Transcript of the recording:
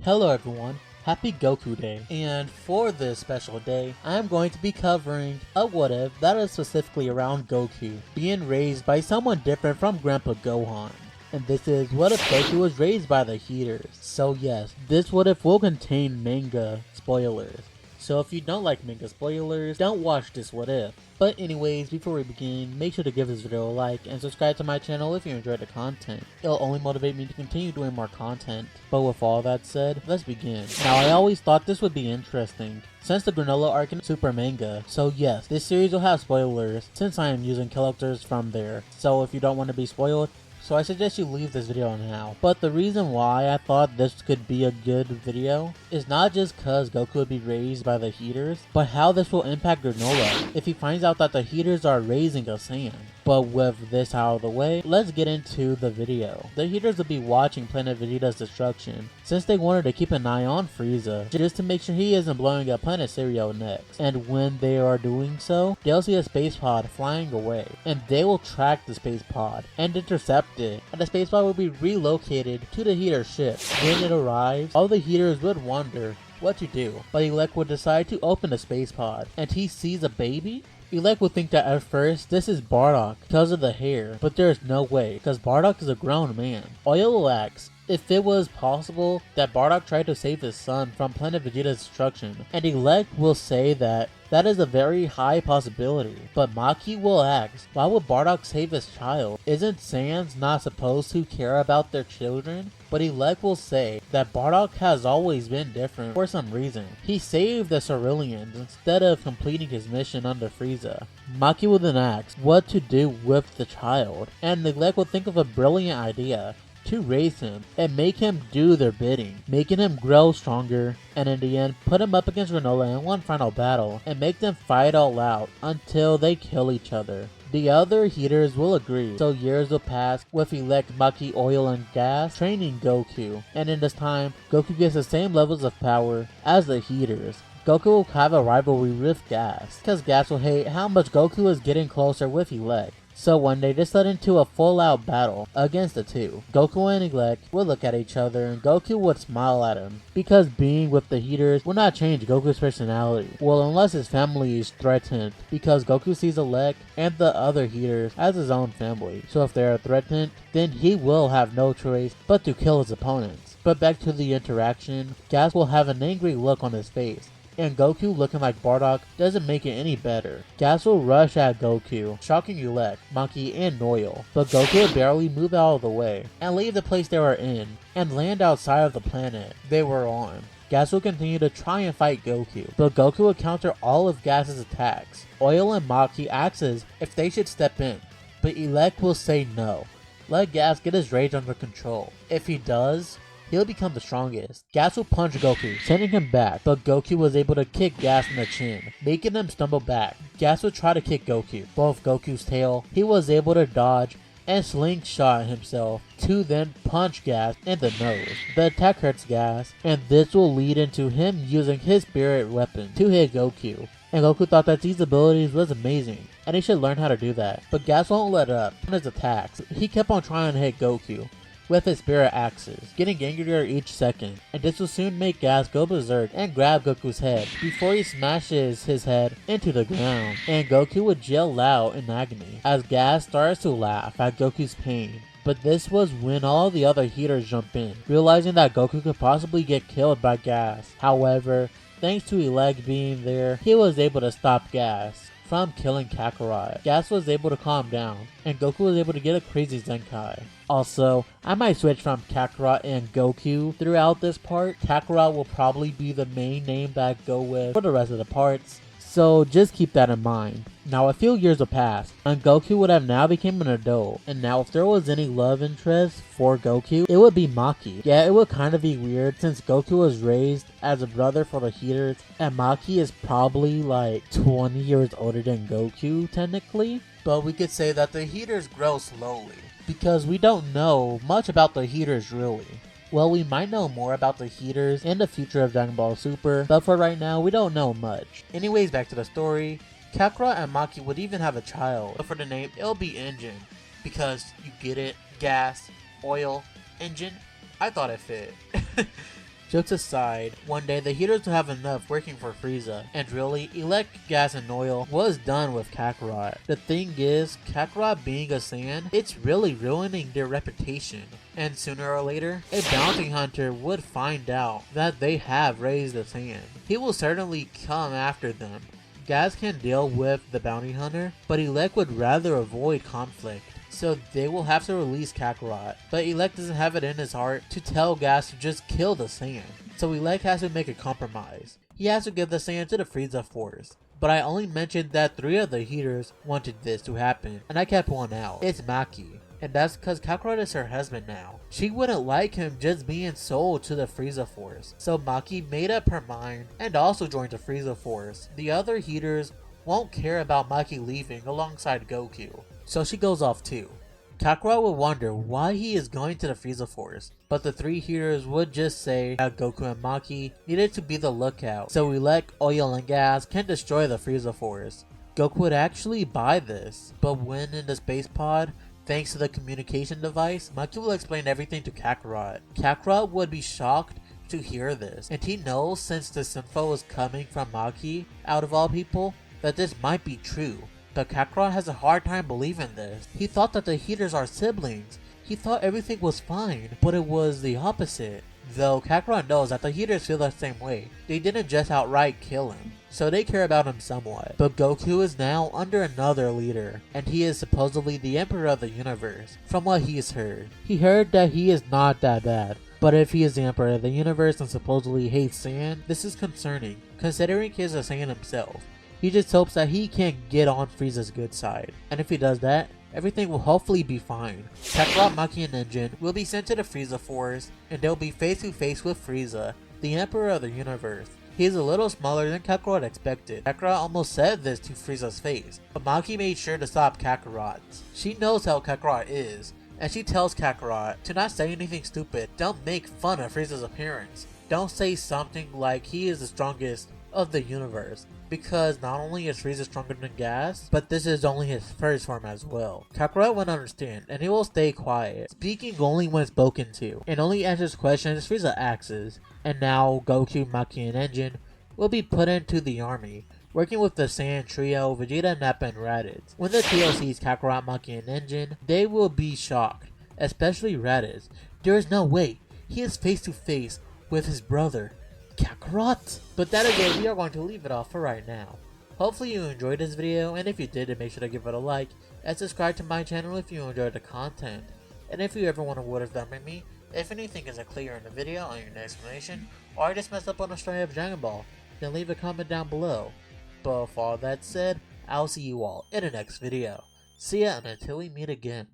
Hello everyone, happy Goku Day, and for this special day, I am going to be covering a what if that is specifically around Goku being raised by someone different from Grandpa Gohan. And this is what if Goku was raised by the Heeters. So yes, this what if will contain manga spoilers. So if you don't like manga spoilers, don't watch this what if. But anyways, before we begin, make sure to give this video a like and subscribe to my channel if you enjoyed the content. It'll only motivate me to continue doing more content. But with all that said, let's begin. Now I always thought this would be interesting, since the Granola arc in Super Manga. So yes, this series will have spoilers, since I am using characters from there. So if you don't want to be spoiled, so I suggest you leave this video now. But the reason why I thought this could be a good video is not just cause Goku would be raised by the Heeters, but how this will impact Granola if he finds out that the Heeters are raising a Saiyan. But with this out of the way, let's get into the video. The Heeters will be watching Planet Vegeta's destruction, since they wanted to keep an eye on Frieza, just to make sure he isn't blowing up Planet Cereal next. And when they are doing so, they'll see a space pod flying away, and they will track the space pod and intercept it, and the space pod will be relocated to the Heeter ship. When it arrives, all the Heeters would wonder what to do, but Elec would decide to open the space pod, and he sees a baby? Elec would think that at first this is Bardock because of the hair, but there is no way, because Bardock is a grown man. Oil asks if it was possible that Bardock tried to save his son from Planet Vegeta's destruction, and Elec will say that that is a very high possibility. But Maki will ask, why would Bardock save his child? Isn't Saiyans not supposed to care about their children? But Elec will say that Bardock has always been different for some reason. He saved the Ceruleans instead of completing his mission under Frieza. Maki will then ask what to do with the child, and Elec will think of a brilliant idea to raise him and make him do their bidding, making him grow stronger, and in the end put him up against Granola in one final battle and make them fight all out until they kill each other. The other Heeters will agree, so years will pass with Elec, Maki, Oil, and Gas training Goku, and in this time, Goku gets the same levels of power as the Heeters. Goku will have a rivalry with Gas, because Gas will hate how much Goku is getting closer with Elec. So one day this led into a full-out battle against the two. Goku and Elec would look at each other and Goku would smile at him, because being with the Heeters will not change Goku's personality. Well, unless his family is threatened, because Goku sees Elec and the other Heeters as his own family. So if they are threatened, then he will have no choice but to kill his opponents. But back to the interaction, Gas will have an angry look on his face, and Goku looking like Bardock doesn't make it any better. Gas will rush at Goku, shocking Elec, Maki, and Noil, but Goku would barely move out of the way and leave the place they were in and land outside of the planet they were on. Gas will continue to try and fight Goku, but Goku will counter all of Gas's attacks. Oil and Maki asks if they should step in, but Elec will say no. Let Gas get his rage under control. If he does, he'll become the strongest. Gas will punch Goku, sending him back, but Goku was able to kick Gas in the chin, making him stumble back. Gas would try to kick Goku, but with Goku's tail, he was able to dodge and slingshot himself to then punch Gas in the nose. The attack hurts Gas, and this will lead into him using his spirit weapon to hit Goku. And Goku thought that these abilities was amazing, and he should learn how to do that. But Gas won't let up on his attacks. He kept on trying to hit Goku with his spirit axes, getting angrier each second, and this will soon make Gas go berserk and grab Goku's head before he smashes his head into the ground, and Goku would yell out in agony as Gas starts to laugh at Goku's pain. But this was when all the other Heeters jump in, realizing that Goku could possibly get killed by Gas. However, thanks to Elec being there, he was able to stop Gas from killing Kakarot. Gas was able to calm down, and Goku was able to get a crazy Zenkai. Also, I might switch from Kakarot and Goku throughout this part. Kakarot will probably be the main name that I go with for the rest of the parts, so just keep that in mind. Now a few years will pass, and Goku would have now become an adult, and now if there was any love interest for Goku, it would be Maki. Yeah, it would kind of be weird since Goku was raised as a brother for the Heeters, and Maki is probably like 20 years older than Goku technically. But we could say that the Heeters grow slowly, because we don't know much about the Heeters really. Well, we might know more about the Heeters in the future of Dragon Ball Super, but for right now, we don't know much. Anyways, back to the story. Kakarot and Maki would even have a child, but for the name, it'll be Engine, because you get it, gas, oil, engine. I thought it fit. Jokes aside, one day the Heeters will have enough working for Frieza, and really, electric gas and oil was done with Kakarot. The thing is, Kakarot being a Saiyan, it's really ruining their reputation. And sooner or later, a bounty hunter would find out that they have raised a Saiyan. He will certainly come after them. Gas can deal with the bounty hunter, but Elect would rather avoid conflict. So they will have to release Kakarot, but Elect doesn't have it in his heart to tell Gas to just kill the Saiyan. So Elect has to make a compromise. He has to give the Saiyan to the Frieza Force. But I only mentioned that 3 of the Heeters wanted this to happen, and I kept one out. It's Maki. And that's because Kakarot is her husband now. She wouldn't like him just being sold to the Frieza Force. So Maki made up her mind and also joined the Frieza Force. The other Heeters won't care about Maki leaving alongside Goku, so she goes off too. Kakarot would wonder why he is going to the Frieza Force, but the 3 Heeters would just say that Goku and Maki needed to be the lookout, so Elect, Oil, and Gas can destroy the Frieza Force. Goku would actually buy this, but when in the space pod, thanks to the communication device, Maki will explain everything to Kakarot. Kakarot would be shocked to hear this, and he knows since this info is coming from Maki, out of all people, that this might be true. But Kakarot has a hard time believing this. He thought that the Heeters are siblings. He thought everything was fine, but it was the opposite. Though Kakarot knows that the Heeters feel the same way. They didn't just outright kill him, so they care about him somewhat. But Goku is now under another leader, and he is supposedly the Emperor of the universe, from what he's heard. He heard that he is not that bad. But if he is the Emperor of the universe and supposedly hates Saiyan, this is concerning, considering he is a Saiyan himself. He just hopes that he can get on Frieza's good side, and if he does that, everything will hopefully be fine. Kakarot, Maki, and Engine will be sent to the Frieza Force, and they'll be face to face with Frieza, the Emperor of the universe. He is a little smaller than Kakarot expected. Kakarot almost said this to Frieza's face, but Maki made sure to stop Kakarot. She knows how Kakarot is, and she tells Kakarot to not say anything stupid. Don't make fun of Frieza's appearance. Don't say something like he is the strongest of the universe, because not only is Frieza stronger than Gas, but this is only his first form as well. Kakarot won't understand, and he will stay quiet, speaking only when spoken to, and only answers questions Frieza asks. And now Goku, Maki, and Engine will be put into the army, working with the Saiyan trio, Vegeta, Nappa, and Raditz. When the trio sees Kakarot, Maki, and Engine, they will be shocked, especially Raditz. There is no way, he is face to face with his brother, Kakarot! But that is it, we are going to leave it off for right now. Hopefully you enjoyed this video, and if you did, then make sure to give it a like, and subscribe to my channel if you enjoyed the content. And if you ever want to what if that made me, if anything isn't clear in the video on your explanation, or I just messed up on a story of Dragon Ball, then leave a comment down below. But with all that said, I'll see you all in the next video. See ya, and until we meet again.